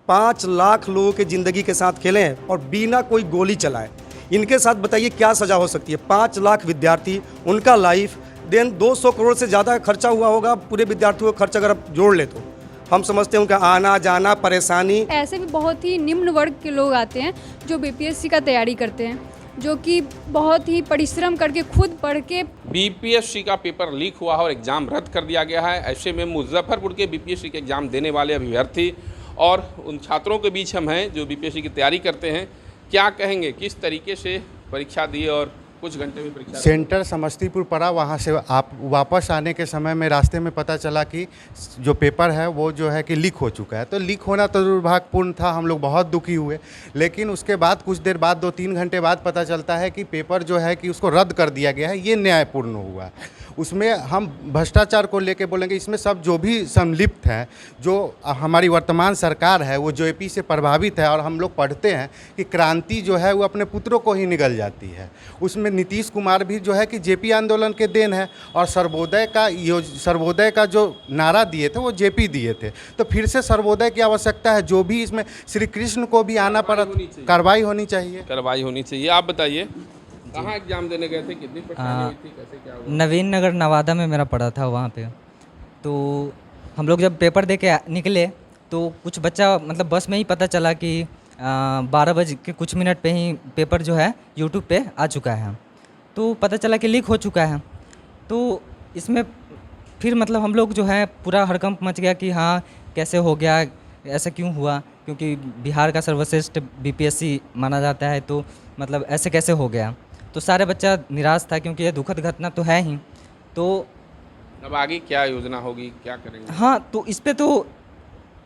5 लाख लोगों की ज़िंदगी के साथ खेले हैं और बिना कोई गोली चलाए। इनके साथ बताइए क्या सज़ा हो सकती है। 5 लाख विद्यार्थी, उनका लाइफ, देन 200 करोड़ से ज़्यादा खर्चा हुआ होगा पूरे विद्यार्थियों का खर्च अगर आप जोड़ ले तो। हम समझते हैं उनका आना जाना परेशानी। ऐसे भी बहुत ही निम्न वर्ग के लोग आते हैं जो बीपीएससी का तैयारी करते हैं, जो कि बहुत ही परिश्रम करके खुद पढ़ के बीपीएससी का पेपर लीक हुआ है और एग्ज़ाम रद्द कर दिया गया है। ऐसे में मुजफ्फरपुर के बीपीएससी के एग्ज़ाम देने वाले अभ्यर्थी और उन छात्रों के बीच हम हैं जो बीपीएससी की तैयारी करते हैं। क्या कहेंगे, किस तरीके से परीक्षा दी और कुछ घंटे में परीक्षा सेंटर समस्तीपुर पड़ा, वहाँ से आप वापस आने के समय में रास्ते में पता चला कि जो पेपर है वो जो है कि लीक हो चुका है। तो लीक होना तो दुर्भाग्यपूर्ण था, हम लोग बहुत दुखी हुए। लेकिन उसके बाद कुछ देर बाद 2-3 घंटे बाद पता चलता है कि पेपर जो है कि उसको रद्द कर दिया गया है। ये न्यायपूर्ण हुआ। उसमें हम भ्रष्टाचार को लेके बोलेंगे, इसमें सब जो भी संलिप्त हैं, जो हमारी वर्तमान सरकार है वो जेपी से प्रभावित है। और हम लोग पढ़ते हैं कि क्रांति जो है वो अपने पुत्रों को ही निगल जाती है। उसमें नीतीश कुमार भी जो है कि जेपी आंदोलन के देन है और सर्वोदय का जो नारा दिए थे वो जेपी दिए थे। तो फिर से सर्वोदय की आवश्यकता है। जो भी इसमें श्री कृष्ण को भी आना पड़ा, कार्रवाई होनी चाहिए। आप बताइए, कहाँ एग्जाम देने गए थे, कितनी परेशानी हुई थी, कैसे क्या हुआ? नवीन नगर नवादा में मेरा पड़ा था वहाँ पे। तो हम लोग जब पेपर दे के निकले तो कुछ बच्चा मतलब बस में ही पता चला कि 12 बज के कुछ मिनट पे ही पेपर जो है यूट्यूब पे आ चुका है। तो पता चला कि लीक हो चुका है। तो इसमें फिर मतलब हम लोग जो है पूरा हड़कंप मच गया कि हाँ कैसे हो गया, ऐसा क्यों हुआ, क्योंकि बिहार का सर्वश्रेष्ठ बीपीएससी माना जाता है। तो मतलब ऐसे कैसे हो गया। तो सारे बच्चा निराश था क्योंकि ये दुखद घटना तो है ही। तो अब आगे क्या योजना होगी, क्या करेंगे? हाँ, तो इस पे तो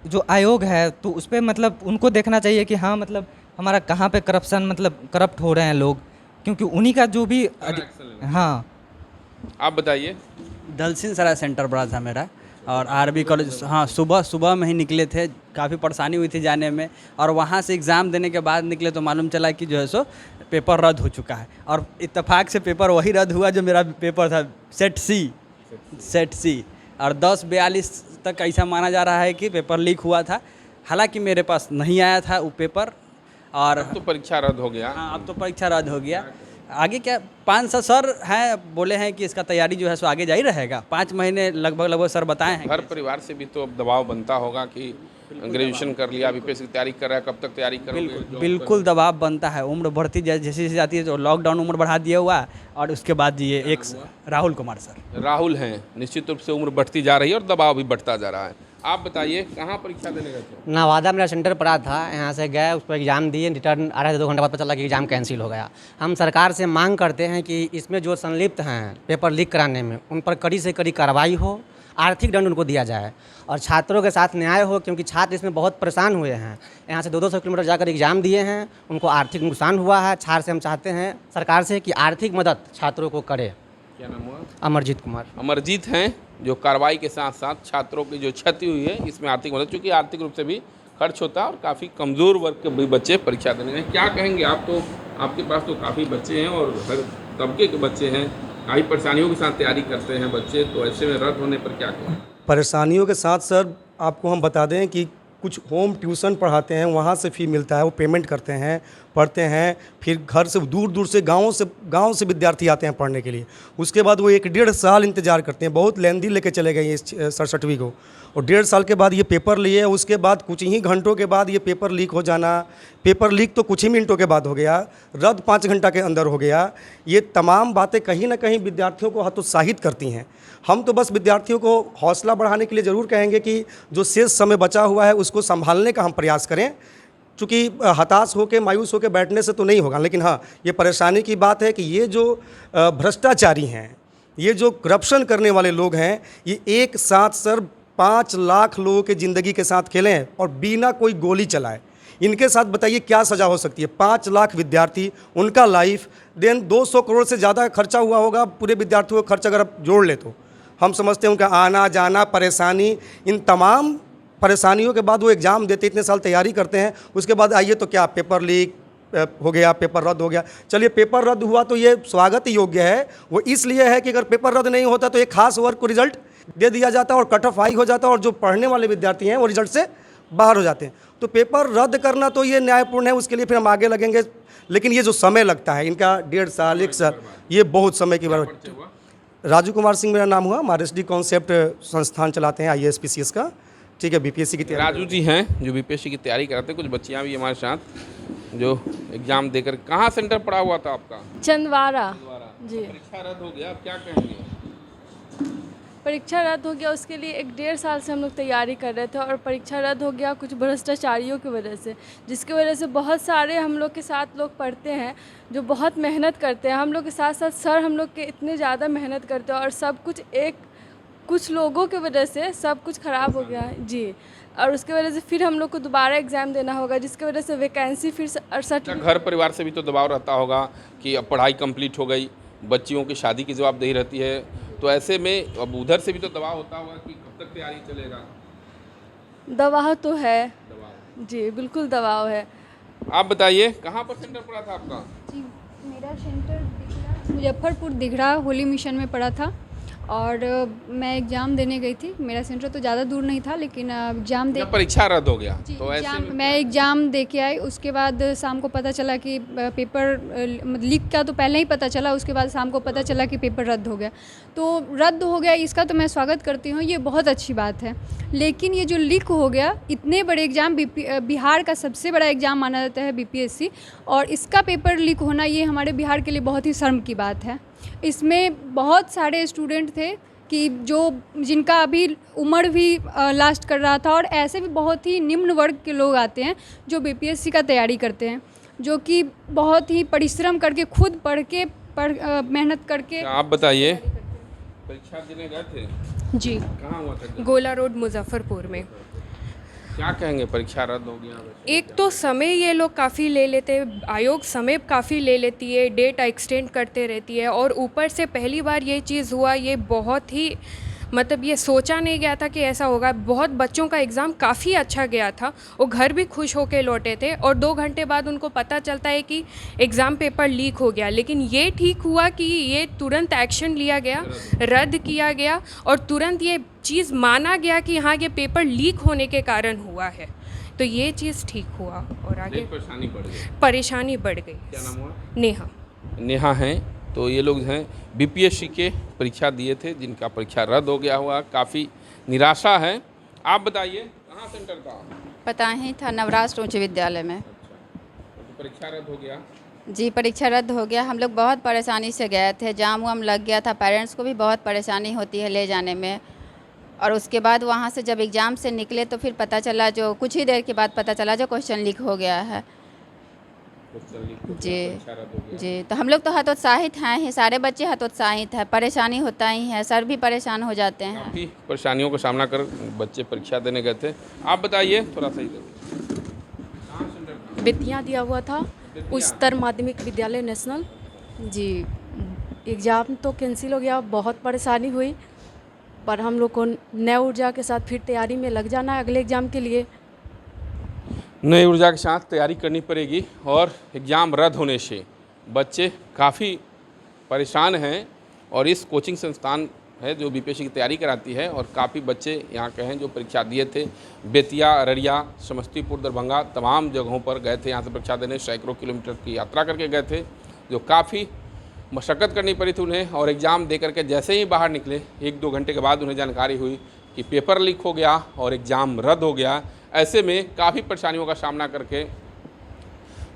जो आयोग है तो उस पर मतलब उनको देखना चाहिए कि हाँ मतलब हमारा कहाँ पे करप्शन मतलब करप्ट हो रहे हैं लोग, क्योंकि उन्हीं का जो भी हाँ। आप बताइए। दलसिंह सराय सेंटर पड़ा था मेरा और आरबी कॉलेज। हाँ, सुबह में ही निकले थे। काफ़ी परेशानी हुई थी जाने में और वहाँ से एग्ज़ाम देने के बाद निकले तो मालूम चला कि जो है सो पेपर रद्द हो चुका है। और इत्तेफाक से पेपर वही रद्द हुआ जो मेरा पेपर था, सेट सी। और 10:42 तक ऐसा माना जा रहा है कि पेपर लीक हुआ था। हालांकि मेरे पास नहीं आया था वो पेपर। और अब तो परीक्षा रद्द हो गया। हाँ, अब तो परीक्षा रद्द हो गया। आगे क्या 500 सर हैं, बोले हैं कि इसका तैयारी जो है सो आगे जारी रहेगा। 5 महीने लगभग सर बताए हैं। घर परिवार से भी तो अब दबाव बनता होगा कि ग्रेजुएशन कर लिया, बीपीएससी की तैयारी कर रहा है, कब तक तैयारी करोगे? बिल्कुल दबाव बनता है। उम्र बढ़ती जैसे जाती है तो लॉकडाउन उम्र बढ़ा दिया हुआ। और उसके बाद ये एक राहुल कुमार सर। राहुल हैं, निश्चित रूप से उम्र बढ़ती जा रही है और दबाव भी बढ़ता जा रहा है। आप बताइए, कहाँ परीक्षा देने गए थे? नवादा मेरा सेंटर पड़ा था। यहाँ से गए, उस पर एग्ज़ाम दिए, रिटर्न आ रहे थे, 2 घंटे बाद पता चला कि एग्ज़ाम कैंसिल हो गया। हम सरकार से मांग करते हैं कि इसमें जो संलिप्त हैं पेपर लीक कराने में, उन पर कड़ी से कड़ी कार्रवाई हो, आर्थिक दंड उनको दिया जाए और छात्रों के साथ न्याय हो, क्योंकि छात्र इसमें बहुत परेशान हुए हैं। यहाँ से 200 किलोमीटर जाकर एग्ज़ाम दिए हैं, उनको आर्थिक नुकसान हुआ है। छात्र से हम चाहते हैं सरकार से कि आर्थिक मदद छात्रों को करे। क्या नाम हुआ? अमरजीत कुमार। अमरजीत हैं, जो कार्रवाई के साथ साथ छात्रों की जो क्षति हुई है इसमें आर्थिक मदद, चूँकि आर्थिक रूप से भी खर्च होता है और काफ़ी कमज़ोर वर्ग के भी बच्चे परीक्षा देने गए। क्या कहेंगे आप? तो आपके पास तो काफ़ी बच्चे हैं और हर तबके के बच्चे हैं, काफ़ी परेशानियों के साथ तैयारी करते हैं बच्चे, तो ऐसे में रद्द होने पर क्या कहें? परेशानियों के साथ सर आपको हम बता दें कि कुछ होम ट्यूशन पढ़ाते हैं, वहाँ से फ़ी मिलता है, वो पेमेंट करते हैं, पढ़ते हैं। फिर घर से दूर से गांव से विद्यार्थी आते हैं पढ़ने के लिए। उसके बाद वो 1-1.5 साल इंतज़ार करते हैं। बहुत लेंदी लेके चले गए इस 67वीं को, और 1.5 साल के बाद ये पेपर लिए। उसके बाद कुछ ही घंटों के बाद ये पेपर लीक हो जाना। पेपर लीक तो कुछ ही मिनटों के बाद हो गया, रद्द 5 घंटा के अंदर हो गया। ये तमाम बातें कहीं ना कहीं विद्यार्थियों को हतोत्साहित करती हैं। हम तो बस विद्यार्थियों को हौसला बढ़ाने के लिए ज़रूर कहेंगे कि जो शेष समय बचा हुआ है उसको संभालने का हम प्रयास करें। चूँकि हताश होकर मायूस होकर बैठने से तो नहीं होगा, लेकिन हाँ ये परेशानी की बात है कि ये जो भ्रष्टाचारी हैं, ये जो करप्शन करने वाले लोग हैं, ये एक साथ सर 5 लाख लोगों की ज़िंदगी के साथ खेले हैं और बिना कोई गोली चलाए। इनके साथ बताइए क्या सज़ा हो सकती है। 5 लाख विद्यार्थी, उनका लाइफ, देन 200 करोड़ से ज़्यादा खर्चा हुआ होगा पूरे विद्यार्थियों का खर्च अगर आप जोड़ ले तो। हम समझते हैं उनका आना जाना परेशानी, इन तमाम परेशानियों के बाद वो एग्ज़ाम देते, इतने साल तैयारी करते हैं। उसके बाद आइए तो क्या पेपर लीक हो गया, पेपर रद्द हो गया। चलिए पेपर रद्द हुआ तो ये स्वागत योग्य है। वो इसलिए है कि अगर पेपर रद्द नहीं होता तो एक खास वर्ग को रिजल्ट दे दिया जाता और कट ऑफ हाई हो जाता और जो पढ़ने वाले विद्यार्थी हैं वो रिजल्ट से बाहर हो जाते हैं। तो पेपर रद्द करना तो ये न्यायपूर्ण है, उसके लिए फिर हम आगे लगेंगे, लेकिन ये जो समय लगता है इनका 1.5 साल 1 साल, ये बहुत समय की बात। परिचय हुआ? राजू कुमार सिंह मेरा नाम हुआ, हम RSD कॉन्सेप्ट संस्थान चलाते हैं IAS PCS का, ठीक है, BPSC की तैयारी। राजू जी हैं जो BPSC की तैयारी कराते हैं, कुछ बच्चियां भी हमारे साथ जो एग्जाम देकर। कहाँ सेंटर पड़ा हुआ था आपका? चंदवारा जी। परीक्षा रद्द हो गया, अब क्या कहेंगे? परीक्षा रद्द हो गया, उसके लिए 1.5 साल से हम लोग तैयारी कर रहे थे और परीक्षा रद्द हो गया कुछ भ्रष्टाचारियों की वजह से, जिसकी वजह से बहुत सारे हम लोग के साथ लोग पढ़ते हैं जो बहुत मेहनत करते हैं। हम लोग के साथ साथ सर हम लोग के इतने ज़्यादा मेहनत करते हैं और सब कुछ कुछ लोगों की वजह से सब कुछ ख़राब हो गया है जी। और उसके वजह से फिर हम लोग को दोबारा एग्ज़ाम देना होगा, जिसकी वजह से वैकेंसी फिर 68। घर परिवार से भी तो दबाव रहता होगा कि अब पढ़ाई कंप्लीट हो गई, बच्चियों की शादी की जवाबदेही रहती है, तो ऐसे में अब उधर से भी तो दबाव होता होगा कि कब तक तैयारी चलेगा? दबाव तो है दबाव। जी, बिल्कुल दबाव है। आप बताइए कहाँ पर सेंटर पड़ा था आपका? जी, मेरा सेंटर मुजफ्फरपुर दिघड़ा होली मिशन में पड़ा था और मैं एग्ज़ाम देने गई थी। मेरा सेंटर तो ज़्यादा दूर नहीं था, लेकिन एग्ज़ाम दे जब परीक्षा रद्द हो गया जी, तो ऐसे में मैं एग्ज़ाम दे के आई। उसके बाद शाम को पता चला कि पेपर लीक का तो पहले ही पता चला, उसके बाद शाम को पता चला कि पेपर रद्द हो गया। तो रद्द हो गया, इसका तो मैं स्वागत करती हूँ, ये बहुत अच्छी बात है। लेकिन ये जो लीक हो गया, इतने बड़े एग्ज़ाम, बिहार का सबसे बड़ा एग्ज़ाम माना जाता है BPSC, और इसका पेपर लीक होना ये हमारे बिहार के लिए बहुत ही शर्म की बात है। इसमें बहुत सारे स्टूडेंट थे कि जिनका अभी उम्र भी लास्ट कर रहा था, और ऐसे भी बहुत ही निम्न वर्ग के लोग आते हैं जो BPSC का तैयारी करते हैं, जो कि बहुत ही परिश्रम करके खुद मेहनत करके। आप बताइए, परीक्षा देने गए थे? जी, कहाँ हुआ था? गोला रोड मुजफ्फरपुर में। क्या कहेंगे, परीक्षा रद्द हो गया? एक तो समय ये लोग काफ़ी ले लेते, आयोग समय काफ़ी ले लेती है, डेट एक्सटेंड करते रहती है, और ऊपर से पहली बार ये चीज़ हुआ, ये बहुत ही मतलब ये सोचा नहीं गया था कि ऐसा होगा। बहुत बच्चों का एग्ज़ाम काफ़ी अच्छा गया था, वो घर भी खुश होकर लौटे थे, और 2 घंटे बाद उनको पता चलता है कि एग्ज़ाम पेपर लीक हो गया। लेकिन ये ठीक हुआ कि ये तुरंत एक्शन लिया गया, रद्द किया गया, और तुरंत ये चीज़ माना गया कि हाँ, ये पेपर लीक होने के कारण हुआ है। तो ये चीज़ ठीक हुआ और आगे परेशानी बढ़ गई। क्या नाम हुआ? नेहा। नेहा हैं, तो ये लोग हैं BPSC के परीक्षा दिए थे, जिनका परीक्षा रद्द हो गया हुआ, काफ़ी निराशा है। आप बताइए कहाँ सेंटर था? पता ही था, नवराष्ट्र उच्च विद्यालय में। तो परीक्षा रद्द हो गया? जी, परीक्षा रद्द हो गया। हम लोग बहुत परेशानी से गए थे, जाम वाम लग गया था, पेरेंट्स को भी बहुत परेशानी होती है ले जाने में। और उसके बाद वहाँ से जब एग्ज़ाम से निकले तो फिर पता चला, जो कुछ ही देर के बाद पता चला जो क्वेश्चन लीक हो गया है। जी, तो हम लोग तो हतोत्साहित हैं ही, सारे बच्चे हतोत्साहित हैं, परेशानी होता ही है, सर भी परेशान हो जाते हैं। काफ़ी परेशानियों का सामना कर बच्चे परीक्षा देने गए थे। आप बताइए थोड़ा सही। विद्या दिया हुआ था, उच्चतर माध्यमिक विद्यालय नेशनल जी। एग्ज़ाम तो कैंसिल हो गया, बहुत परेशानी हुई, पर हम लोग को नई ऊर्जा के साथ फिर तैयारी में लग जाना है अगले एग्ज़ाम के लिए। नई ऊर्जा के साथ तैयारी करनी पड़ेगी, और एग्ज़ाम रद्द होने से बच्चे काफ़ी परेशान हैं। और इस कोचिंग संस्थान है जो BPSC की तैयारी कराती है, और काफ़ी बच्चे यहाँ के हैं जो परीक्षा दिए थे। बेतिया, अररिया, समस्तीपुर, दरभंगा, तमाम जगहों पर गए थे यहाँ से परीक्षा देने। सैकड़ों किलोमीटर की यात्रा करके गए थे, जो काफ़ी मशक्क़त करनी पड़ी थी उन्हें। और एग्ज़ाम दे करके जैसे ही बाहर निकले, 1-2 घंटे के बाद उन्हें जानकारी हुई कि पेपर लीक हो गया और एग्ज़ाम रद्द हो गया। ऐसे में काफ़ी परेशानियों का सामना करके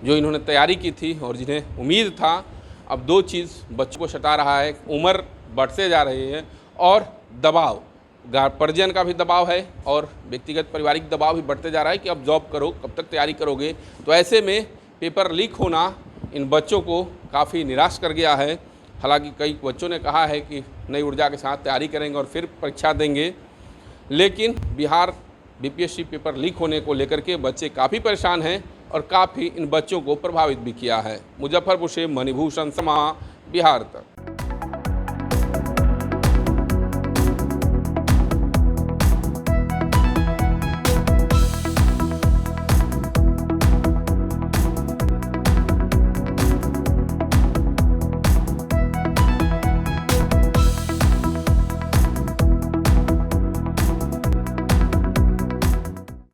जो इन्होंने तैयारी की थी और जिन्हें उम्मीद था, अब 2 चीज़ बच्चों को सता रहा है। उम्र बढ़ते जा रही है और दबाव, गार्जियन का भी दबाव है और व्यक्तिगत पारिवारिक दबाव भी बढ़ते जा रहा है कि अब जॉब करो, कब तक तैयारी करोगे। तो ऐसे में पेपर लीक होना इन बच्चों को काफ़ी निराश कर गया है। हालांकि कई बच्चों ने कहा है कि नई ऊर्जा के साथ तैयारी करेंगे और फिर परीक्षा देंगे, लेकिन बिहार BPSC पेपर लीक होने को लेकर के बच्चे काफ़ी परेशान हैं और काफ़ी इन बच्चों को प्रभावित भी किया है। मुजफ्फरपुर से मणिभूषण समा, बिहार तक।